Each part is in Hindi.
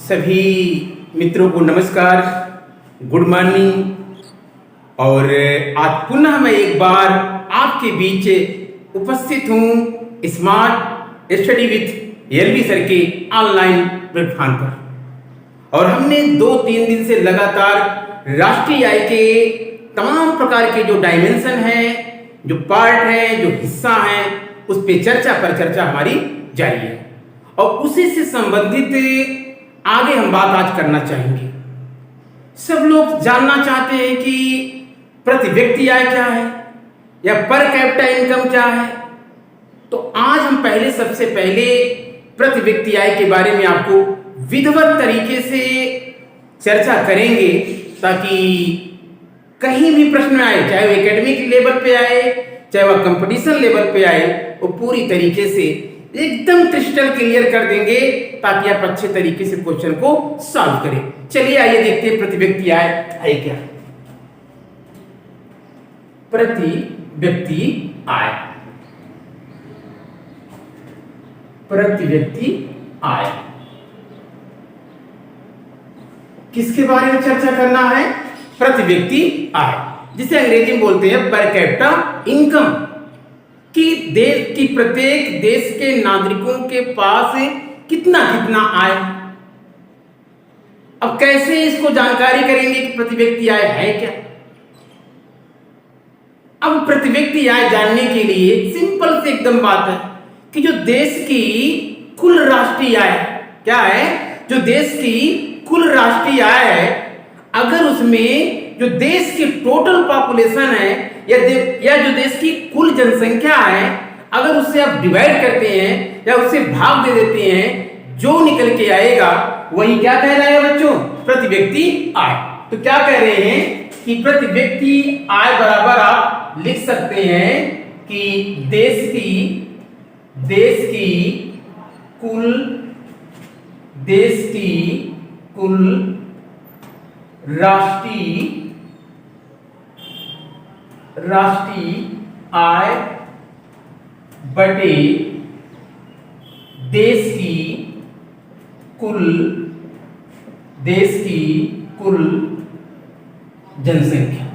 सभी मित्रों को नमस्कार, गुड मॉर्निंग। और आज पुनः मैं एक बार आपके बीच उपस्थित हूँ smart study with LV sir के ऑनलाइन प्लेटफॉर्म पर। और हमने 2-3 दिन से लगातार राष्ट्रीय आय के तमाम प्रकार के जो डायमेंशन हैं, जो पार्ट हैं, जो हिस्सा हैं, उस पे चर्चा हमारी जारी है। और उसी से संबंधित आगे हम बात आज करना चाहेंगे। सब लोग जानना चाहते हैं कि प्रति व्यक्ति आय क्या है या पर कैपिटा इनकम क्या है। तो आज हम सबसे पहले प्रति व्यक्ति आय के बारे में आपको विधिवत तरीके से चर्चा करेंगे, ताकि कहीं भी प्रश्न आए, चाहे वो एकेडमिक लेवल पे आए, चाहे वह कंपटीशन लेवल पे आए, वो पूरी तरीके से एकदम क्रिस्टल क्लियर कर देंगे, ताकि आप अच्छे तरीके से क्वेश्चन को सॉल्व करें। चलिए आइए देखते हैं प्रति व्यक्ति आय है क्या। प्रति व्यक्ति आय, प्रति व्यक्ति आय किसके बारे में चर्चा करना है? प्रति व्यक्ति आय, जिसे अंग्रेजी में बोलते हैं पर कैपिटा इनकम, कि देश की प्रत्येक देश के नागरिकों के पास कितना आय। अब कैसे इसको जानकारी करेंगे कि प्रति व्यक्ति आय है क्या? अब प्रति व्यक्ति आय जानने के लिए सिंपल से एकदम बात है कि जो देश की कुल राष्ट्रीय आय क्या है, जो देश की कुल राष्ट्रीय आय है, अगर उसमें जो देश की टोटल पॉपुलेशन है या जो देश की कुल जनसंख्या है, अगर उससे आप डिवाइड करते हैं या उससे भाग दे देते हैं, जो निकल के आएगा वही क्या कहलाएगा बच्चों? प्रति व्यक्ति आय। तो क्या कह रहे हैं कि प्रति व्यक्ति आय बराबर आप लिख सकते हैं कि देश की कुल राष्ट्रीय आय बटे देश की कुल जनसंख्या।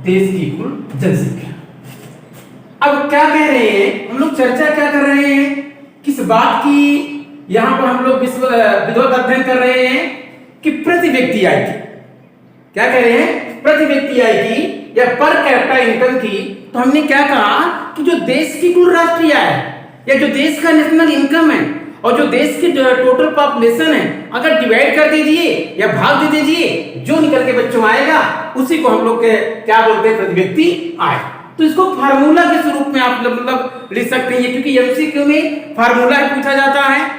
देश की कुल जनसंख्या। अब क्या कह रहे हैं हम लोग, चर्चा क्या कर रहे हैं, किस बात की यहां पर हम लोग विधिवत अध्ययन कर रहे हैं कि प्रति व्यक्ति आय की। क्या कह रहे हैं? प्रति व्यक्ति आय की या पर कैपिटा इनकम की। तो हमने क्या कहा कि जो देश की कुल राष्ट्रीय आय या जो देश का नेशनल इनकम है और जो देश की टोटल पॉपुलेशन है, अगर डिवाइड कर दीजिए या भाग दे दीजिए, जो निकल के बच्चों आएगा उसी को हम लोग क्या बोलते हैं? प्रति व्यक्ति आय। तो इसको फार्मूला के स्वरूप में आप मतलब लिख सकते हैं, क्योंकि एमसीक्यू में फार्मूला पूछा जाता है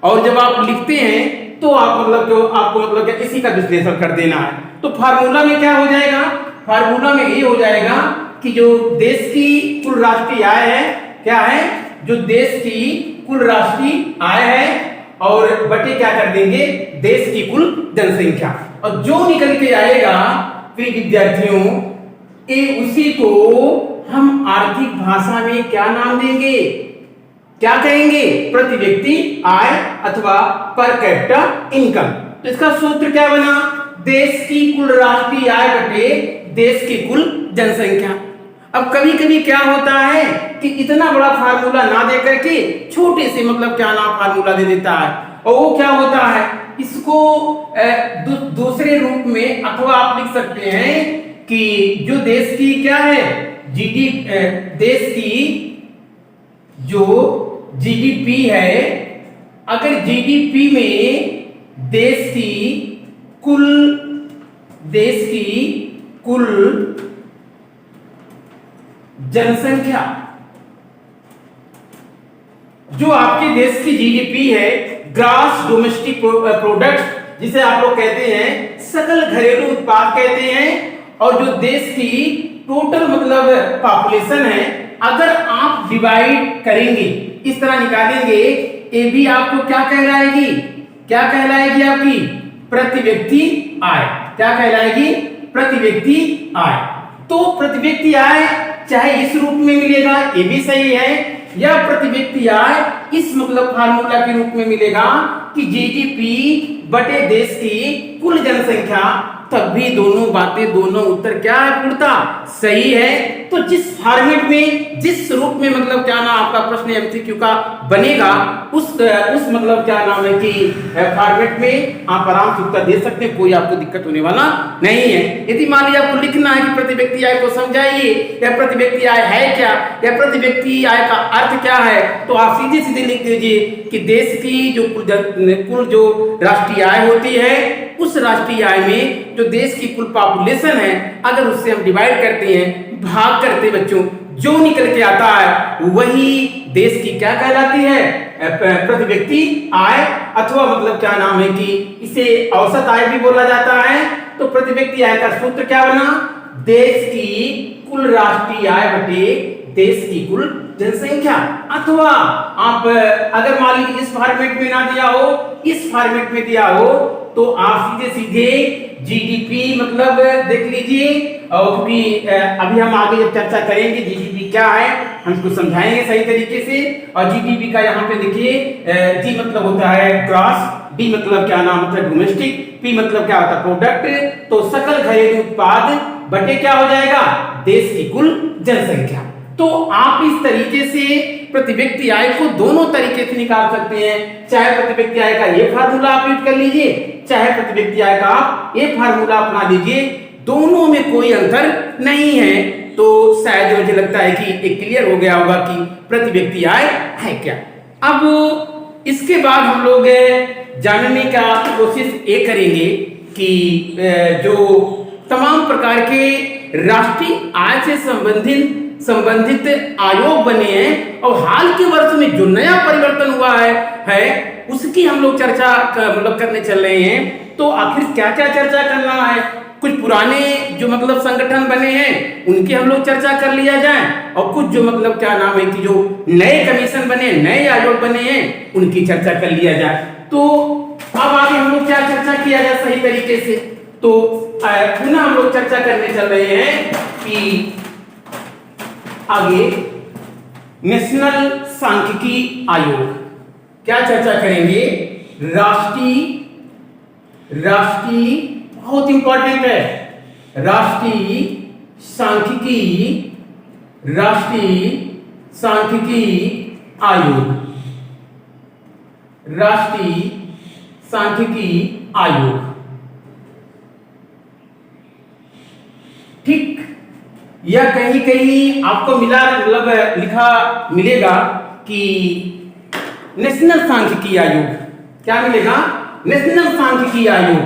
और जब आप लिखते हैं तो आपको इसी का विश्लेषण कर देना है। तो फार्मूला में क्या हो जाएगा? फार्मूला में ये हो जाएगा कि जो देश की कुल राष्ट्रीय आय है, क्या है? जो देश की कुल राष्ट्रीय आय है और बटे क्या कर देंगे? देश की कुल जनसंख्या। और जो निकल के आएगा प्रिय विद्यार्थियों, उसी को हम आर्थिक भाषा में क्या नाम देंगे? क्या कहेंगे? प्रति व्यक्ति आय अथवा पर कैपिटा इनकम। तो इसका सूत्र क्या बना? देश की कुल राष्ट्रीय आय बटे देश की कुल जनसंख्या। अब कभी कभी क्या होता है कि इतना बड़ा फार्मूला ना दे करके छोटे से क्या नाम फार्मूला दे देता है, और वो क्या होता है, इसको दूसरे रूप में अथवा आप लिख सकते हैं कि जो देश की क्या है देश की जो जीडीपी है, अगर जीडीपी में देश की कुल जनसंख्या, जो आपके देश की जीडीपी है, ग्रॉस डोमेस्टिक प्रोडक्ट जिसे आप लोग कहते हैं, सकल घरेलू उत्पाद कहते हैं, और जो देश की टोटल पॉपुलेशन है, अगर आप डिवाइड करेंगे, इस तरह निकालेंगे, ये भी आपको क्या कहलाएगी? क्या कहलाएगी? आपकी प्रति व्यक्ति आय। क्या कहलाएगी? प्रति व्यक्ति आय। तो प्रति व्यक्ति आय चाहे इस रूप में मिलेगा, ये भी सही है, या प्रति व्यक्ति आय इस मतलब फार्मूला के रूप में मिलेगा कि जीडीपी बटे देश की कुल जनसंख्या, तब भी दोनों बातें, दोनों उत्तर क्या है, पूर्णता सही है। तो जिस फॉर्मेट में, जिस रूप में मतलब क्या नाम आपका प्रश्न एमसीक्यू का बनेगा, उस मतलब क्या नाम है कि फॉर्मेट में आप आराम से उत्तर दे सकते हैं, कोई आपको दिक्कत होने वाला नहीं है। यदि मान लीजिए आपको लिखना है कि प्रति व्यक्ति आय को समझाइए, या प्रति व्यक्ति आय है क्या, या प्रति व्यक्ति आय का अर्थ क्या है, तो आप सीधे सीधे लिख दीजिए कि देश की जो कुल जो राष्ट्रीय आय होती है, उस राष्ट्रीय आय में जो देश की कुल पॉपुलेशन है, अगर उससे हम डिवाइड करते हैं, भाग करते बच्चों, जो निकल के आता है वही देश की क्या कहलाती है, प्रति व्यक्ति आय, अथवा मतलब क्या नाम है कि इसे औसत आय भी बोला जाता है। तो प्रति व्यक्ति आय का सूत्र क्या बना, देश की कुल राष्ट्रीय आय बटे देश की कुल जनसंख्या। अथवा आप अगर मान लीजिए इस फॉर्मेट में ना दिया हो, इस फॉर्मेट में दिया हो, तो आप सीधे सीधे जीडीपी मतलब देख लीजिए, और क्योंकि अभी हम आगे जब चर्चा करेंगे जीडीपी क्या है, हम इसको समझाएंगे सही तरीके से। और जीडीपी का यहाँ पे देखिए, जी मतलब होता है ग्रॉस, डी मतलब क्या नाम होता है डोमेस्टिक, पी मतलब क्या होता है प्रोडक्ट, तो सकल घरेलू उत्पाद बटे क्या हो जाएगा, देश की कुल जनसंख्या। तो आप इस तरीके से प्रति व्यक्ति आय को दोनों तरीके से निकाल सकते हैं, चाहे प्रति व्यक्ति आय का ये फार्मूला आप यूज कर लीजिए, चाहे प्रति व्यक्ति आय का आप ये फार्मूला अपना लीजिए, दोनों में कोई अंतर नहीं है। तो शायद मुझे लगता है कि एक क्लियर हो गया होगा कि प्रति व्यक्ति आय है क्या। अब इसके बाद हम लोग जानने का कोशिश ये करेंगे कि जो तमाम प्रकार के राष्ट्रीय आय से संबंधित आयोग बने हैं, और हाल के वर्ष में जो नया परिवर्तन हुआ है उसकी हम लोग चर्चा मतलब करने चल रहे हैं। तो आखिर क्या क्या चर्चा करना है, कुछ पुराने जो मतलब संगठन बने हैं उनकी हम लोग चर्चा कर लिया जाए, और कुछ जो मतलब क्या नाम है कि जो नए कमीशन बने, नए आयोग बने हैं, उनकी चर्चा कर लिया जाए। तो अब आगे हम लोग क्या चर्चा किया जाए सही तरीके से, तो पुनः हम लोग चर्चा करने चल रहे हैं कि आगे नेशनल सांख्यिकी आयोग, क्या चर्चा करेंगे, राष्ट्रीय बहुत इंपॉर्टेंट है, राष्ट्रीय सांख्यिकी आयोग, राष्ट्रीय सांख्यिकी आयोग, ठीक। या कहीं कहीं आपको मिला मतलब लिखा मिलेगा कि नेशनल सांख्यिकी आयोग, क्या मिलेगा, नेशनल सांख्यिकी आयोग।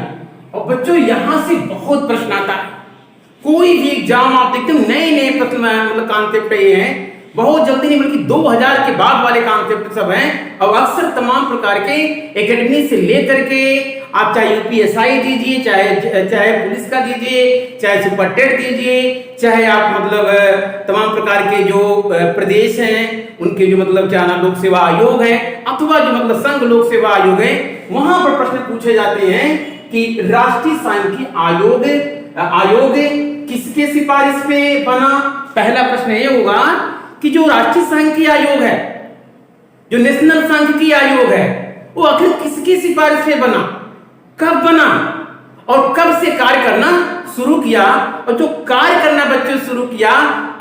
और बच्चों यहां से बहुत प्रश्न आता है, कोई भी एग्जाम आप देखते हो नए नए प्रश्न मतलब कॉन्सेप्ट ये हैं, बहुत जल्दी नहीं बल्कि 2000 के बाद वाले कॉन्सेप्ट सब हैं। और अक्सर तमाम प्रकार के एकेडमी से लेकर के आप चाहे यूपीएसआई दीजिए, चाहे पुलिस का दीजिए, चाहे सुपर टेट दीजिए, चाहे आप मतलब तमाम प्रकार के जो प्रदेश हैं उनके जो मतलब क्या नाम लोक सेवा आयोग है, अथवा जो मतलब संघ लोक सेवा आयोग है, वहां पर प्रश्न पूछे जाते हैं कि राष्ट्रीय सांख्यिकी आयोग किसके सिफारिश पे बना। पहला प्रश्न ये होगा कि जो राष्ट्रीय सांख्यिकी आयोग है, जो नेशनल सांख्यिकी आयोग है, वो आखिर किसकी सिफारिश पे बना, कब बना, और कब से कार्य करना शुरू किया, और जो कार्य करना बच्चों शुरू किया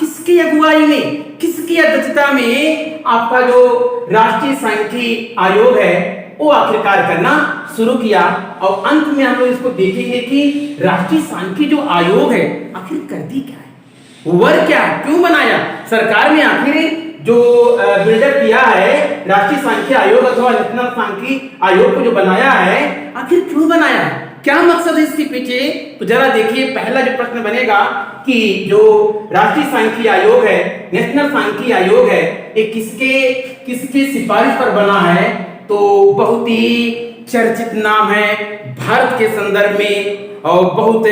किसकी अगुवाई में, किसकी अध्यक्षता में आपका जो राष्ट्रीय सांख्यिकी आयोग है वो आखिर कार्य करना शुरू किया। और अंत में हम लोग इसको देखेंगे कि राष्ट्रीय सांख्यिकी जो आयोग है आखिर करती क्या है, वर्क क्या है, क्यों बनाया सरकार ने, आखिर जो बिल्डअप किया है राष्ट्रीय सांख्यिकी आयोग अथवा नेशनल सांख्यिकी आयोग को जो बनाया है, आखिर क्यों बनाया है, क्या मकसद है इसके पीछे। तो जरा देखिए, पहला जो प्रश्न बनेगा कि जो राष्ट्रीय सांख्यिकी आयोग है, नेशनल सांख्यिकी आयोग है, ये किसके सिफारिश पर बना है। तो बहुत ही चर्चित नाम है भारत के संदर्भ में, और बहुत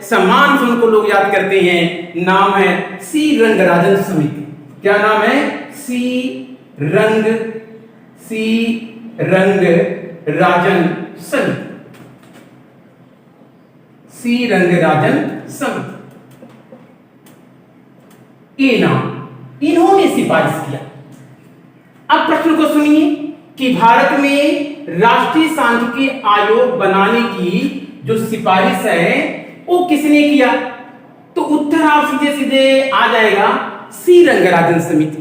सम्मान से उनको लोग याद करते हैं, नाम है सी रंगराजन समिति। क्या नाम है, सी रंगराजन समिति, सी रंगराजन समिति, ये नाम इन्होंने सिफारिश किया। प्रश्न को सुनिए कि भारत में राष्ट्रीय सांख्यिकी आयोग बनाने की जो सिफारिश है वो किसने किया? तो उत्तर आप सीधे सीधे आ जाएगा, सी रंगराजन समिति।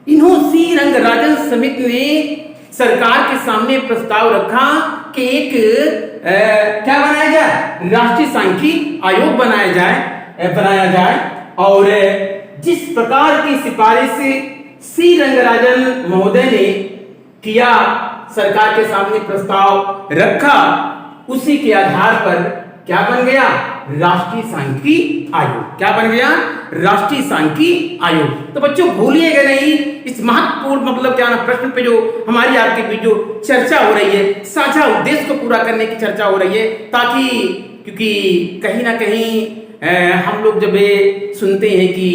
इन्होंने सी रंगराजन समिति ने सरकार के सामने प्रस्ताव रखा कि एक क्या बनाया जाए, राष्ट्रीय सांख्यिकी आयोग बनाया जाए। और जिस प्रकार की सिफारिश सी रंगराजन महोदय ने किया, सरकार के सामने प्रस्ताव रखा, उसी के आधार पर क्या बन गया, राष्ट्रीय सांख्यिकी आयोग। क्या बन गया, राष्ट्रीय सांख्यिकी आयोग। तो बच्चों भूलिएगा नहीं, इस महत्वपूर्ण मतलब क्या ना प्रश्न पे जो हमारी आपके बीच जो चर्चा हो रही है, साझा उद्देश्य को पूरा करने की चर्चा हो रही है, ताकि क्योंकि कहीं ना कहीं हम लोग जब ये सुनते हैं कि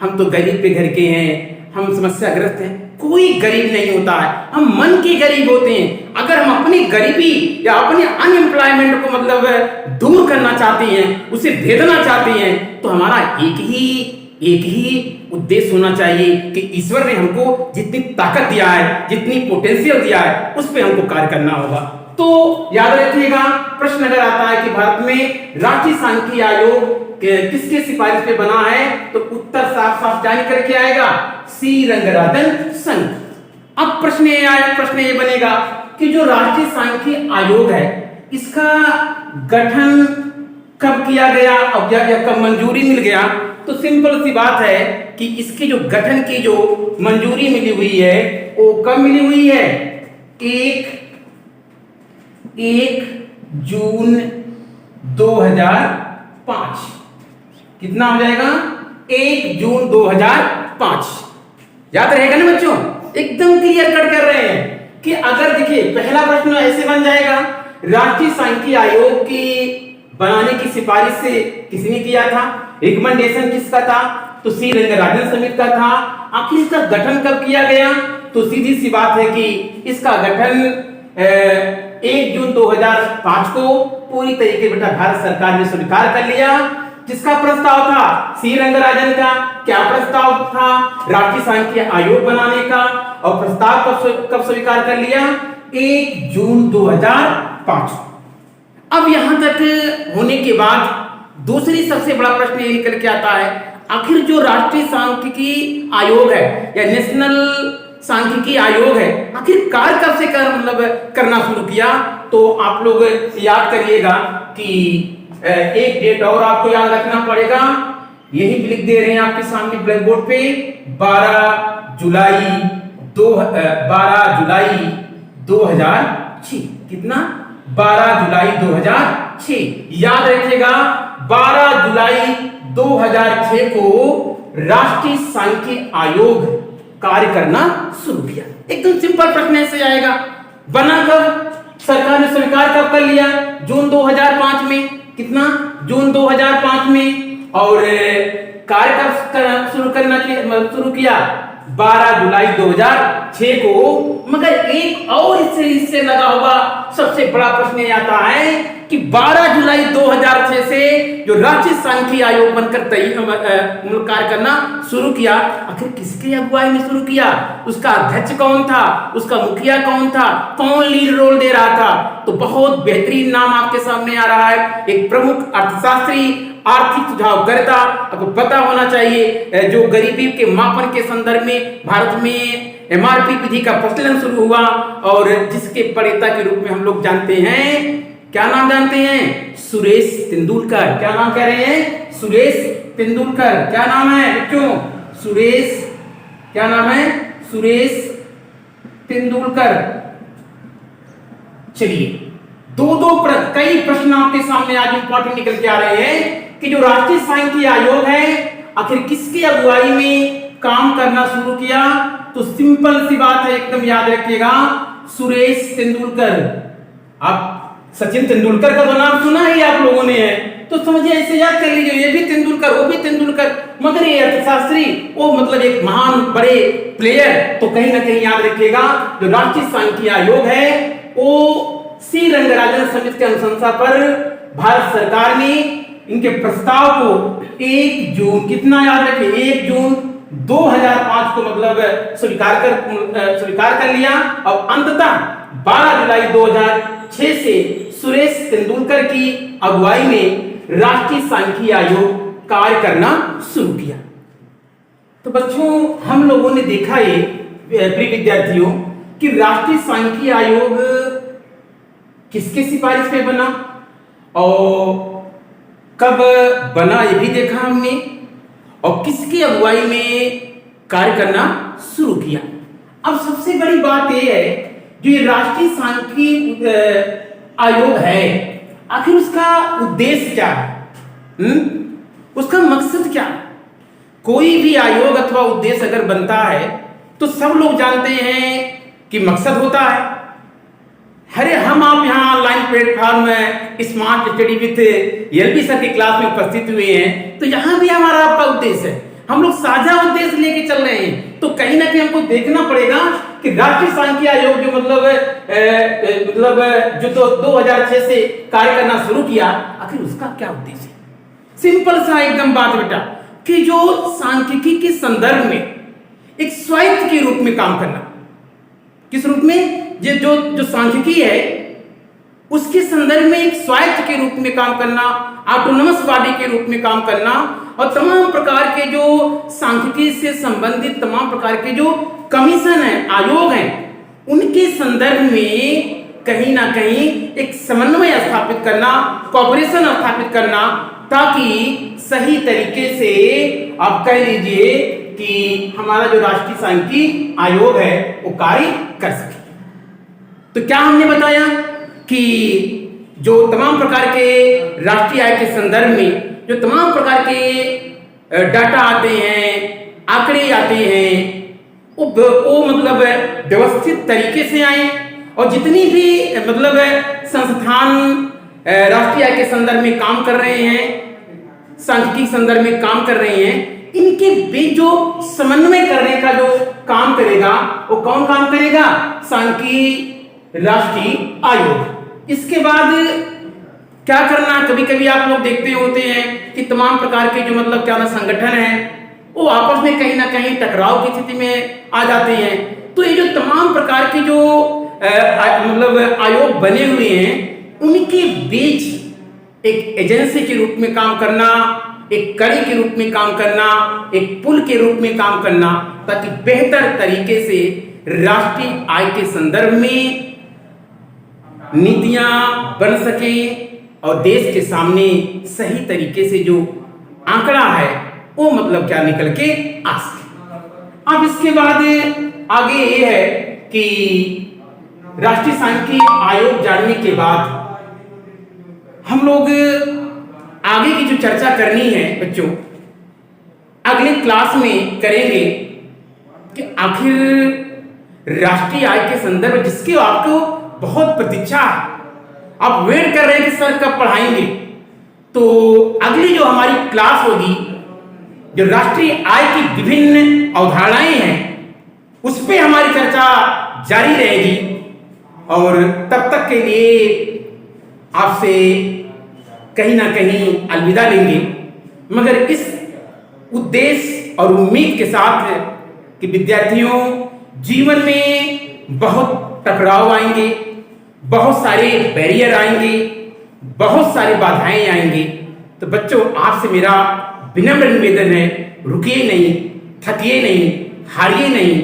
हम तो गरीब पे घर के हैं, हम समस्याग्रस्त हैं, कोई गरीब नहीं होता है, हम मन के गरीब होते हैं। अगर हम अपनी गरीबी या अपने अनएम्प्लॉयमेंट को मतलब दूर करना चाहते हैं, उसे भेदना चाहते हैं, तो हमारा एक ही उद्देश्य होना चाहिए कि ईश्वर ने हमको जितनी ताकत दिया है, जितनी पोटेंशियल दिया है, उस पर हमको कार्य करना होगा। तो याद रखिएगा, प्रश्न अगर आता है कि भारत में राष्ट्रीय सांख्यिकी आयोग किसके सिफारिश पे बना है, तो उत्तर साफ साफ जारी करके आएगा, सी रंगराजन संघ। अब प्रश्न ये बनेगा कि जो राष्ट्रीय सांख्यिकी आयोग है, इसका गठन कब किया गया और या कब मंजूरी मिल गया? तो सिंपल सी बात है कि इसके जो गठन की जो मंजूरी मिली हुई है वो कब मिली हुई है? 1 जून 2005। कितना हो जाएगा? 1 जून 2005। याद रहेगा ना बच्चों? एकदम क्लियर कट कर रहे हैं कि अगर देखिए पहला प्रश्न ऐसे बन जाएगा, राष्ट्रीय सांख्यिकी आयोग की बनाने की सिफारिश से किसने किया था, रिकमेंडेशन किसका था? तो सी रंगराजन समिति का था। आखिर इसका गठन कब किया गया? तो सीधी सी बात है कि इसका गठन 1 जून 2005 को पूरी तरीके बेटा भारत सरकार ने स्वीकार कर लिया। किसका प्रस्ताव था? सी रंगराजन का। क्या प्रस्ताव था? राष्ट्रीय सांख्यिकी आयोग बनाने का। और प्रस्ताव कब स्वीकार कर लिया? 1 जून 2005। अब यहां तक होने के बाद दूसरी सबसे बड़ा प्रश्न ये निकल के आता है, आखिर जो राष्ट्रीय सांख्यिकी आयोग है या नेशनल सांख्यिकी आयोग है, आखिर कार्य कब से करना शुरू किया? तो आप लोग याद करिएगा कि एक डेट और आपको याद रखना पड़ेगा, यही लिख दे रहे हैं आपके सामने ब्लैक बोर्ड पे, 12 जुलाई 2006। कितना? 12 जुलाई 2006। याद रखिएगा, 12 जुलाई 2006 को राष्ट्रीय सांख्यिकी आयोग कार्य करना शुरू किया। एकदम सिंपल प्रश्न ऐसे आएगा, बना कब? सरकार ने स्वीकार कब कर लिया? जून 2005 में। कितना? जून 2005 में। और कार्य कब शुरू किया? 12 जुलाई 2006 को। मगर एक और इससे लगा हुआ सबसे बड़ा प्रश्न ये आता है कि 12 जुलाई 2006 से जो राष्ट्रीय सांख्यिकी आयोग बनकर कार्य करना शुरू किया, आखिर किसके अगुवाई में शुरू किया? उसका अध्यक्ष कौन था? उसका मुखिया कौन था? कौन लीड रोल दे रहा था? तो बहुत बेहतरीन नाम आपके सामने आ रहा है, एक प्रमुख अर्थशास्त्री, आर्थिक सुझावकर्ता। आपको पता होना चाहिए जो गरीबी के मापन के संदर्भ में भारत में एमआरपी विधि का प्रचलन शुरू हुआ और जिसके प्रणेता के रूप में हम लोग जानते हैं, क्या नाम जानते हैं? सुरेश तेंदुलकर। क्या नाम कह रहे हैं? सुरेश तेंदुलकर। क्या नाम है बच्चों? सुरेश। क्या नाम है? सुरेश तेंदुलकर। चलिए, कई प्रश्न आपके सामने आज इंपॉर्टेंट निकल के आ रहे हैं कि जो राष्ट्रीय सांख्यिकी आयोग है आखिर किसकी अगुवाई में काम करना शुरू किया? तो सिंपल सी बात है, एकदम याद रखिएगा, सुरेश तेंदुलकर। आप सचिन तेंदुलकर का तो नाम सुना ही आप लोगों ने है, तो समझिए ऐसे याद कर लीजिए, ये भी तेंदुलकर, वो भी तेंदुलकर, मगर ये अर्थशास्त्री, वो मतलब एक महान बड़े प्लेयर। तो कहीं ना कहीं याद रखिएगा, जो राष्ट्रीय सांख्यिकी आयोग है वो सी रंगराजन समिति के अनुशंसा पर भारत सरकार ने इनके प्रस्ताव को 1 जून, कितना याद रखिए, 1 जून 2005 को मतलब स्वीकार कर लिया और अंततः 12 जुलाई 2006 से सुरेश तेंदुलकर की अगुवाई में राष्ट्रीय सांख्यिकी आयोग कार्य करना शुरू किया। तो बच्चों, हम लोगों ने देखा ये प्रिय विद्यार्थियों कि राष्ट्रीय सांख्यिकी आयोग किसके सिफारिश पे बना और कब बना ये भी देखा हमने, और किसकी अगुवाई में कार्य करना शुरू किया। अब सबसे बड़ी बात यह है, जो ये राष्ट्रीय सांख्यिकी आयोग है, आखिर उसका उद्देश्य क्या है, उसका मकसद क्या है। कोई भी आयोग अथवा उद्देश्य अगर बनता है तो सब लोग जानते हैं कि मकसद होता है। अरे हम आप यहाँ ऑनलाइन प्लेटफॉर्म में smart study with LP sir की क्लास में उपस्थित हुए हैं, तो यहाँ भी हमारा आपका उद्देश्य है, हम लोग साझा उद्देश्य लेके चल रहे हैं। तो कहीं ना कहीं हमको देखना पड़ेगा कि राष्ट्रीय सांख्यिकी आयोग जो जो तो 2006 से कार्य करना शुरू किया, आखिर उसका क्या उद्देश्य है। सिंपल सा एकदम बात बेटा, कि जो सांख्यिकी के संदर्भ में एक स्वायत्त के रूप में काम करना, किस रूप में, जो सांख्यिकी है उसके संदर्भ में एक स्वायत्त के रूप में काम करना, ऑटोनोमस बॉडी के रूप में काम करना, और तमाम प्रकार के जो सांख्यिकी से संबंधित तमाम प्रकार के जो कमीशन है, आयोग हैं, उनके संदर्भ में कहीं ना कहीं एक समन्वय स्थापित करना, कोऑपरेशन स्थापित करना, ताकि सही तरीके से आप कह लीजिए कि हमारा जो राष्ट्रीय सांख्यिकी आयोग है वो कार्य कर सके। तो क्या हमने बताया कि जो तमाम प्रकार के राष्ट्रीय आय के संदर्भ में जो तमाम प्रकार के डाटा आते हैं, आंकड़े आते हैं, वो मतलब व्यवस्थित तरीके से आए, और जितनी भी मतलब संस्थान राष्ट्रीय आय के संदर्भ में काम कर रहे हैं, सांख्यिकी संदर्भ में काम कर रहे हैं, इनके बीच जो समन्वय करने का जो काम करेगा वो कौन काम करेगा, सांख्यिकी राष्ट्रीय आयोग। इसके बाद क्या करना, कभी कभी आप लोग देखते होते हैं कि तमाम प्रकार के जो मतलब क्या ना संगठन है वो आपस में कहीं ना कहीं टकराव की स्थिति में आ जाते हैं। तो ये जो तमाम प्रकार के जो मतलब आयोग बने हुए हैं, उनके बीच एक एजेंसी के रूप में काम करना, एक कड़ी के रूप में काम करना, एक पुल के रूप में काम करना, ताकि बेहतर तरीके से राष्ट्रीय आय के संदर्भ में नीतियां बन सके और देश के सामने सही तरीके से जो आंकड़ा है वो मतलब क्या निकल के आ सके। अब इसके बाद आगे ये है कि राष्ट्रीय सांख्यिकी आयोग जानने के बाद हम लोग आगे की जो चर्चा करनी है बच्चों, अगले क्लास में करेंगे कि आखिर राष्ट्रीय आय के संदर्भ जिसकी आपको बहुत प्रतीक्षा है, आप वेट कर रहे हैं कि सर कब पढ़ाएंगे, तो अगली जो हमारी क्लास होगी, जो राष्ट्रीय आय की विभिन्न अवधारणाएं हैं, उस पे हमारी चर्चा जारी रहेगी। और तब तक के लिए आपसे कहीं ना कहीं अलविदा लेंगे, मगर इस उद्देश्य और उम्मीद के साथ कि विद्यार्थियों, जीवन में बहुत टकराव आएंगे, बहुत सारे बैरियर आएंगे, बहुत सारी बाधाएं आएंगी। तो बच्चों, आपसे मेरा विनम्र निवेदन है, रुकिए नहीं, थकिए नहीं, हारिए नहीं,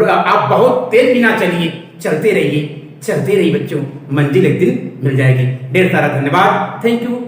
आप बहुत तेज बिना चलिए, चलते रहिए बच्चों, मंजिल एक दिन मिल जाएगी। ढेर सारा धन्यवाद, थैंक यू।